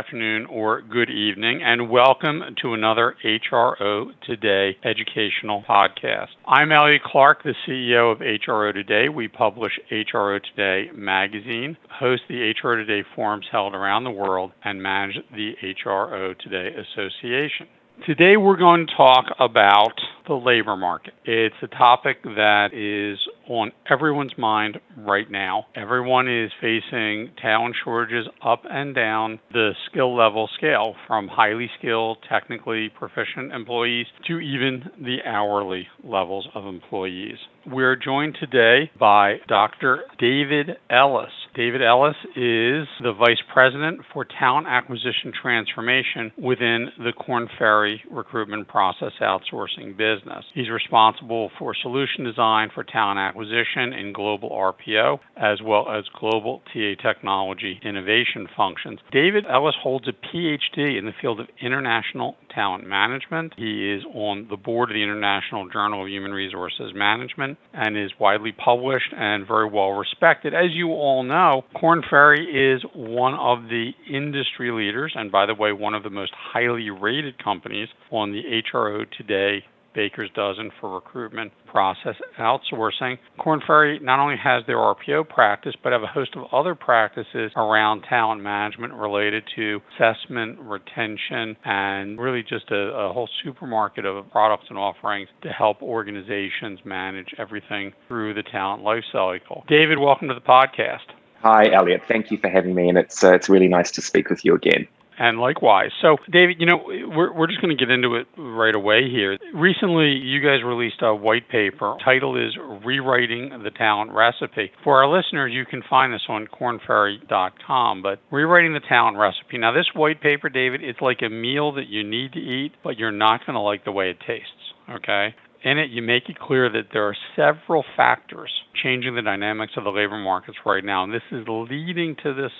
afternoon, or good evening, and welcome to another HRO Today educational podcast. I'm Elliot Clark, the CEO of HRO Today. We publish HRO Today magazine, host the HRO Today forums held around the world, and manage the HRO Today Association. Today we're going to talk about the labor market. It's a topic that is on everyone's mind right now. Everyone is facing talent shortages up and down the skill level scale, from highly skilled, technically proficient employees to even the hourly levels of employees. We're joined today by Dr. David Ellis. David Ellis is the Vice President for Talent Acquisition Transformation within the Korn Ferry recruitment process outsourcing business. He's responsible for solution design for talent acquisition in global RPO, as well as global TA technology innovation functions. David Ellis holds a PhD in the field of international talent management. He is on the board of the International Journal of Human Resources Management and is widely published and very well respected. As you all know, Korn Ferry is one of the industry leaders, and by the way, one of the most highly rated companies on the HRO Today Baker's Dozen for recruitment process outsourcing. Korn Ferry not only has their RPO practice, but have a host of other practices around talent management related to assessment, retention, and really just a whole supermarket of products and offerings to help organizations manage everything through the talent life cycle. David, welcome to the podcast. Hi, Elliot. Thank you for having me, and it's really nice to speak with you again. And likewise. So, David, we're just going to get into it right away here. Recently, you guys released a white paper. The title is Rewriting the Talent Recipe. For our listeners, you can find this on kornferry.com, but Rewriting the Talent Recipe. Now, this white paper, David, it's like a meal that you need to eat, but you're not going to like the way it tastes, okay? In it, you make it clear that there are several factors changing the dynamics of the labor markets right now, and this is leading to this,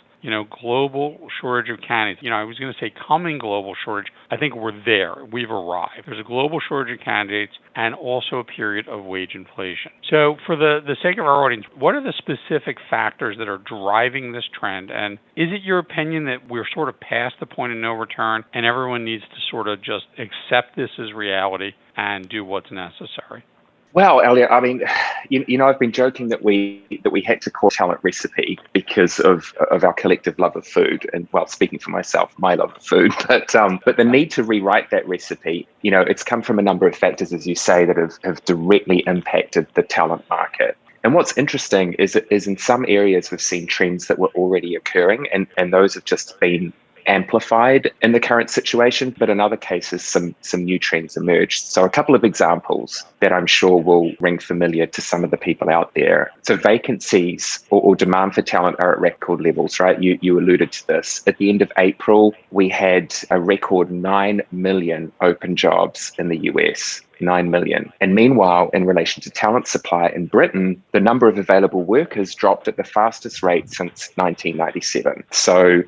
global shortage of candidates. I was going to say coming global shortage. I think we're there. We've arrived. There's a global shortage of candidates and also a period of wage inflation. So for the sake of our audience, what are the specific factors that are driving this trend? And is it your opinion that we're sort of past the point of no return and everyone needs to sort of just accept this as reality and do what's necessary? Well, Elliot, I mean, I've been joking that we had to call talent recipe because of our collective love of food, and speaking for myself, my love of food. But the need to rewrite that recipe, it's come from a number of factors, as you say, that have directly impacted the talent market. And what's interesting is in some areas we've seen trends that were already occurring, and those have just been amplified in the current situation, but in other cases, some new trends emerged. So a couple of examples that I'm sure will ring familiar to some of the people out there. So vacancies or demand for talent are at record levels, right? You alluded to this. At the end of April, we had a record 9 million open jobs in the US. 9 million. And meanwhile, in relation to talent supply in Britain, the number of available workers dropped at the fastest rate since 1997. So,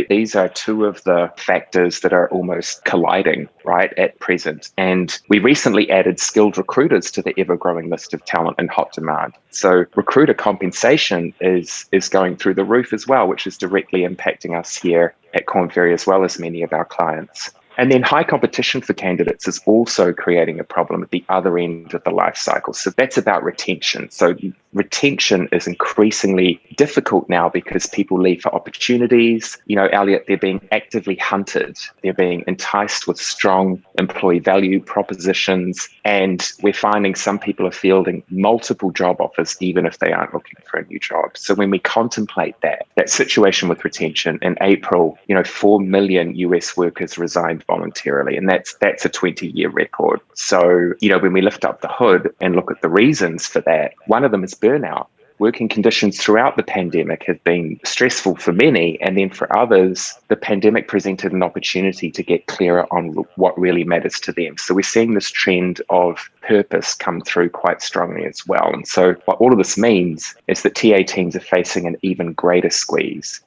these are two of the factors that are almost colliding, right, at present. And we recently added skilled recruiters to the ever-growing list of talent in hot demand. So recruiter compensation is going through the roof as well, which is directly impacting us here at Korn Ferry as well as many of our clients. And then high competition for candidates is also creating a problem at the other end of the life cycle. So that's about retention. So retention is increasingly difficult now because people leave for opportunities. Elliot, they're being actively hunted. They're being enticed with strong employee value propositions. And we're finding some people are fielding multiple job offers, even if they aren't looking for a new job. So when we contemplate that situation with retention, in April, 4 million US workers resigned voluntarily, and that's a 20-year record. So, when we lift up the hood and look at the reasons for that, one of them is burnout. Working conditions throughout the pandemic have been stressful for many, and then for others, the pandemic presented an opportunity to get clearer on what really matters to them. So we're seeing this trend of purpose come through quite strongly as well. And so what all of this means is that TA teams are facing an even greater squeeze,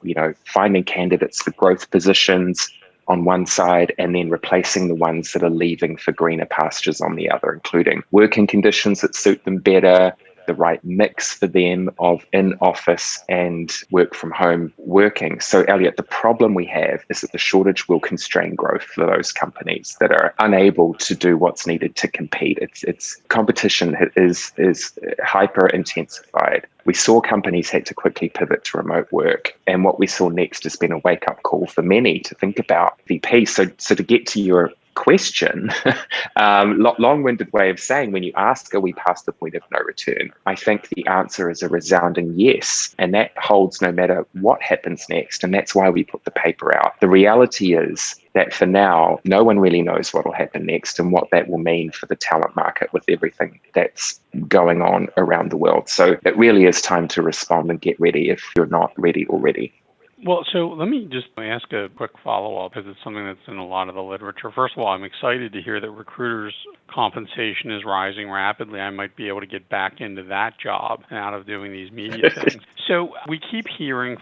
finding candidates for growth positions on one side and then replacing the ones that are leaving for greener pastures on the other, including working conditions that suit them better, the right mix for them of in-office and work from home working. So, Elliot, the problem we have is that the shortage will constrain growth for those companies that are unable to do what's needed to compete. It's competition is hyper intensified. We saw companies had to quickly pivot to remote work. And what we saw next has been a wake-up call for many to think about VP. So to get to your question, long-winded way of saying, when you ask, are we past the point of no return? I think the answer is a resounding yes. And that holds no matter what happens next. And that's why we put the paper out. The reality is that for now, no one really knows what will happen next and what that will mean for the talent market with everything that's going on around the world. So it really is time to respond and get ready if you're not ready already. Well, so let me just ask a quick follow-up, because it's something that's in a lot of the literature. First of all, I'm excited to hear that recruiters' compensation is rising rapidly. I might be able to get back into that job out of doing these media things. So we keep hearing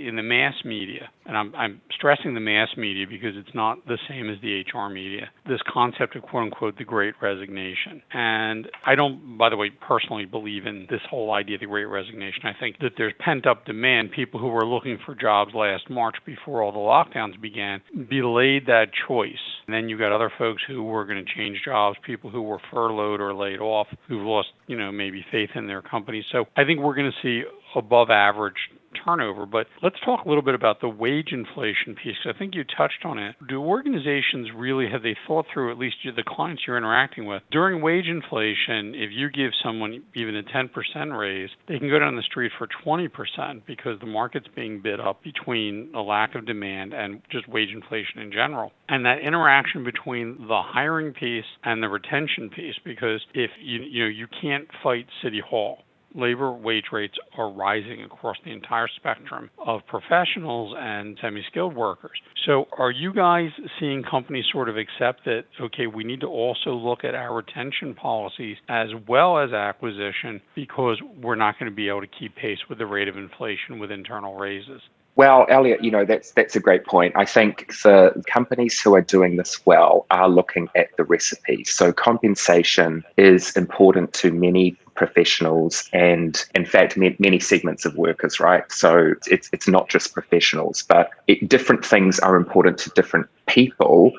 in the mass media, and I'm stressing the mass media because it's not the same as the HR media, this concept of quote-unquote the Great Resignation. And I don't, by the way, personally believe in this whole idea of the Great Resignation. I think that there's pent-up demand. People who were looking for jobs last March before all the lockdowns began delayed that choice. And then you got other folks who were going to change jobs, people who were furloughed or laid off, who've lost, maybe faith in their companies. So I think we're going to see above average turnover. But let's talk a little bit about the wage inflation piece. I think you touched on it. Do organizations really, have they thought through, at least the clients you're interacting with, during wage inflation, if you give someone even a 10% raise, they can go down the street for 20% because the market's being bid up between a lack of demand and just wage inflation in general. And that interaction between the hiring piece and the retention piece, because if you can't fight City Hall. Labor wage rates are rising across the entire spectrum of professionals and semi-skilled workers. So are you guys seeing companies sort of accept that, okay, we need to also look at our retention policies as well as acquisition, because we're not going to be able to keep pace with the rate of inflation with internal raises? Well, Elliot, that's a great point. I think the companies who are doing this well are looking at the recipe. So compensation is important to many professionals and, in fact, many segments of workers, right? So it's not just professionals, but different things are important to different people.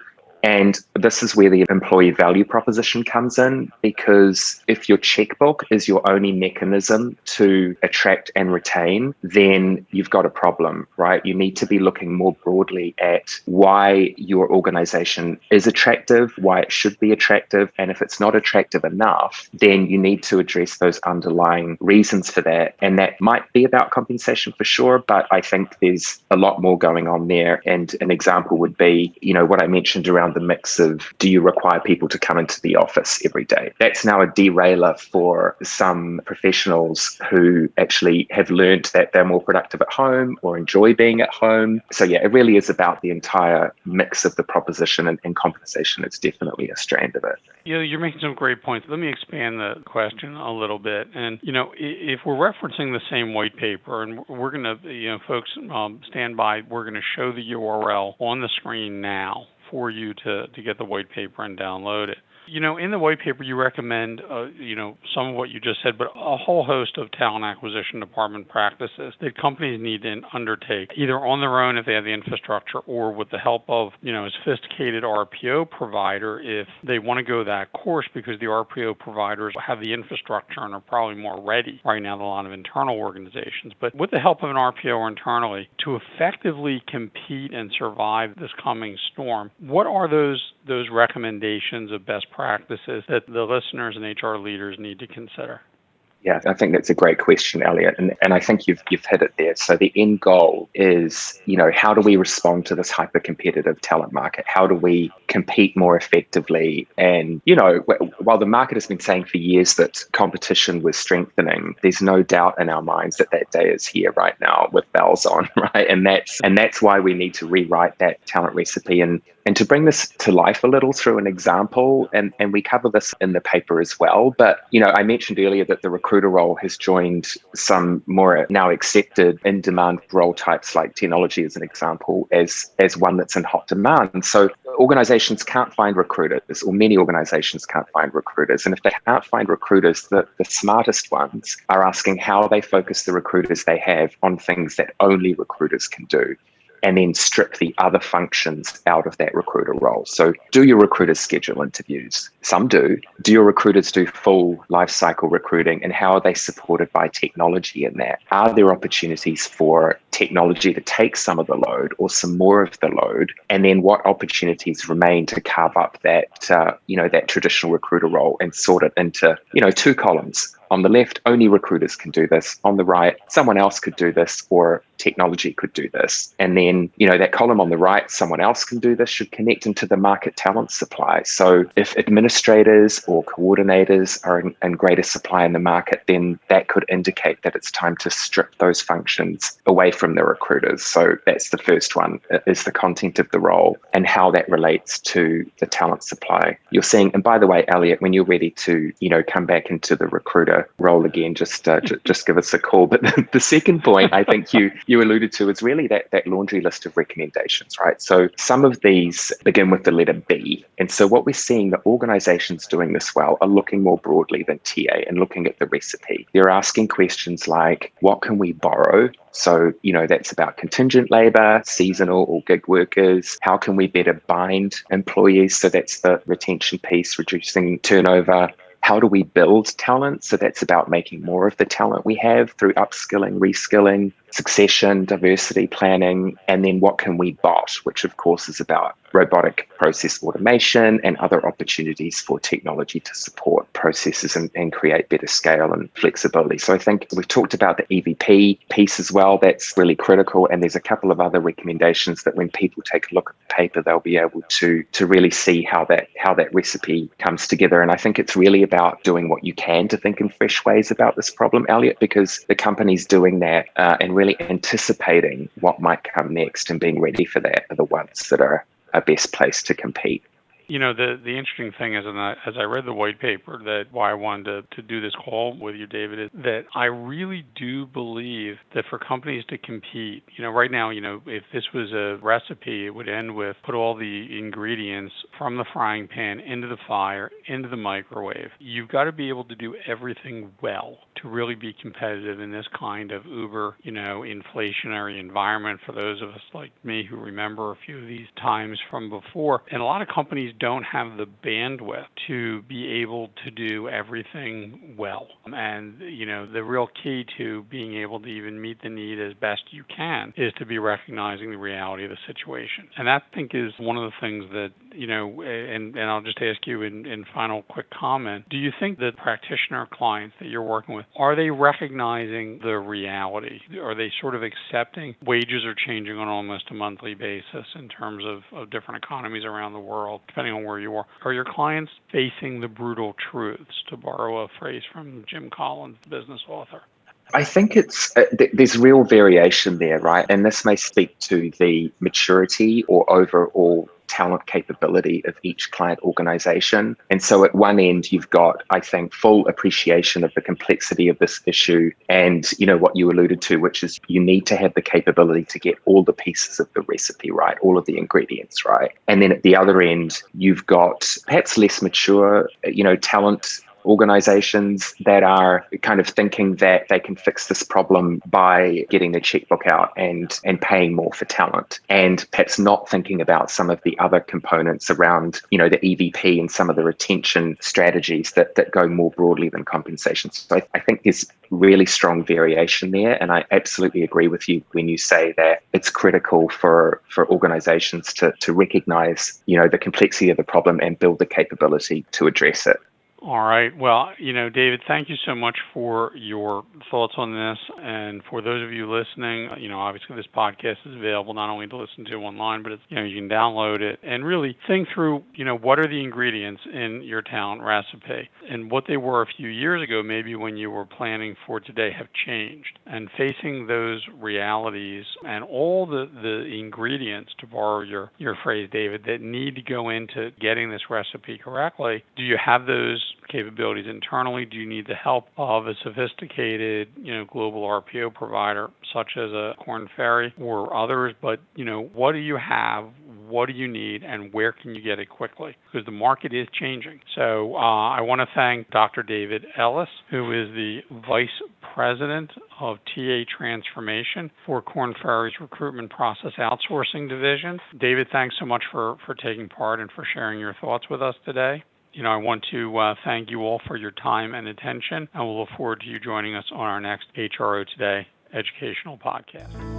And this is where the employee value proposition comes in, because if your checkbook is your only mechanism to attract and retain, then you've got a problem, right? You need to be looking more broadly at why your organization is attractive, why it should be attractive. And if it's not attractive enough, then you need to address those underlying reasons for that. And that might be about compensation for sure, but I think there's a lot more going on there. And an example would be, what I mentioned around the mix of, do you require people to come into the office every day? That's now a derailer for some professionals who actually have learned that they're more productive at home or enjoy being at home. So yeah, it really is about the entire mix of the proposition, and compensation is definitely a strand of it. You're making some great points. Let me expand the question a little bit. And, if we're referencing the same white paper, and we're going to, folks, stand by, we're going to show the URL on the screen now for you to get the white paper and download it. In the white paper, you recommend, some of what you just said, but a whole host of talent acquisition department practices that companies need to undertake, either on their own if they have the infrastructure, or with the help of, a sophisticated RPO provider if they want to go that course, because the RPO providers have the infrastructure and are probably more ready right now than a lot of internal organizations. But with the help of an RPO or internally, to effectively compete and survive this coming storm, what are those recommendations of best practices that the listeners and HR leaders need to consider? Yeah, I think that's a great question, Elliot. And I think you've hit it there. So the end goal is, how do we respond to this hyper-competitive talent market? How do we compete more effectively? And, while the market has been saying for years that competition was strengthening, there's no doubt in our minds that day is here right now with bells on, right? And that's why we need to rewrite that talent recipe. And And to bring this to life a little through an example, and we cover this in the paper as well, but I mentioned earlier that the recruiter role has joined some more now accepted in-demand role types like technology as an example as one that's in hot demand. So organizations can't find recruiters, or many organizations can't find recruiters. And if they can't find recruiters, the smartest ones are asking how they focus the recruiters they have on things that only recruiters can do, and then strip the other functions out of that recruiter role. So do your recruiters schedule interviews? Some do. Do your recruiters do full life cycle recruiting, and how are they supported by technology in that? Are there opportunities for technology to take some of the load or some more of the load? And then what opportunities remain to carve up that, that traditional recruiter role and sort it into, two columns? On the left, only recruiters can do this. On the right, someone else could do this, or technology could do this. And then, that column on the right, someone else can do this, should connect into the market talent supply. So if administrators or coordinators are in greater supply in the market, then that could indicate that it's time to strip those functions away from the recruiters. So that's the first one, is the content of the role and how that relates to the talent supply. You're seeing, and by the way, Elliot, when you're ready to, come back into the recruiter role again, just give us a call. But the second point I think you alluded to is really that laundry list of recommendations, right? So some of these begin with the letter B. And so what we're seeing, the organizations doing this well are looking more broadly than TA and looking at the recipe. They're asking questions like, what can we borrow? So, that's about contingent labor, seasonal or gig workers. How can we better bind employees? So that's the retention piece, reducing turnover. How do we build talent? So that's about making more of the talent we have through upskilling, reskilling, succession, diversity planning. And then what can we bot, which of course is about robotic process automation and other opportunities for technology to support processes and create better scale and flexibility. So I think we've talked about the EVP piece as well. That's really critical. And there's a couple of other recommendations that when people take a look at the paper, they'll be able to really see how that recipe comes together. And I think it's really about doing what you can to think in fresh ways about this problem, Elliot, because the company's doing that and really anticipating what might come next and being ready for that are the ones that are best placed to compete. The interesting thing is, as I read the white paper, that why I wanted to do this call with you, David, is that I really do believe that for companies to compete, right now, if this was a recipe, it would end with put all the ingredients from the frying pan into the fire, into the microwave. You've got to be able to do everything well to really be competitive in this kind of uber, inflationary environment for those of us like me who remember a few of these times from before. And a lot of companies don't have the bandwidth to be able to do everything well. And, the real key to being able to even meet the need as best you can is to be recognizing the reality of the situation. And that, I think, is one of the things that, and I'll just ask you in final quick comment, do you think that practitioner clients that you're working with, are they recognizing the reality? Are they sort of accepting wages are changing on almost a monthly basis in terms of different economies around the world, depending on where you are? Are your clients facing the brutal truths, to borrow a phrase from Jim Collins, the business author? I think there's real variation there, right? And this may speak to the maturity or overall talent capability of each client organization. And so at one end, you've got, I think, full appreciation of the complexity of this issue and, what you alluded to, which is you need to have the capability to get all the pieces of the recipe right, all of the ingredients right. And then at the other end, you've got perhaps less mature, talent organizations that are kind of thinking that they can fix this problem by getting their checkbook out and paying more for talent, and perhaps not thinking about some of the other components around, the EVP and some of the retention strategies that go more broadly than compensation. So I think there's really strong variation there. And I absolutely agree with you when you say that it's critical for organizations to recognize, the complexity of the problem and build the capability to address it. All right. Well, David, thank you so much for your thoughts on this. And for those of you listening, obviously this podcast is available not only to listen to online, but it's, you can download it and really think through, what are the ingredients in your talent recipe and what they were a few years ago, maybe when you were planning for today, have changed. And facing those realities and all the ingredients, to borrow your phrase, David, that need to go into getting this recipe correctly. Do you have those capabilities internally? Do you need the help of a sophisticated, global RPO provider such as a Korn, Ferry or others? But, what do you have? What do you need? And where can you get it quickly? Because the market is changing. So I want to thank Dr. David Ellis, who is the Vice President of TA Transformation for Korn Ferry's Recruitment Process Outsourcing Division. David, thanks so much for taking part and for sharing your thoughts with us today. I want to thank you all for your time and attention, and we'll look forward to you joining us on our next HRO Today educational podcast.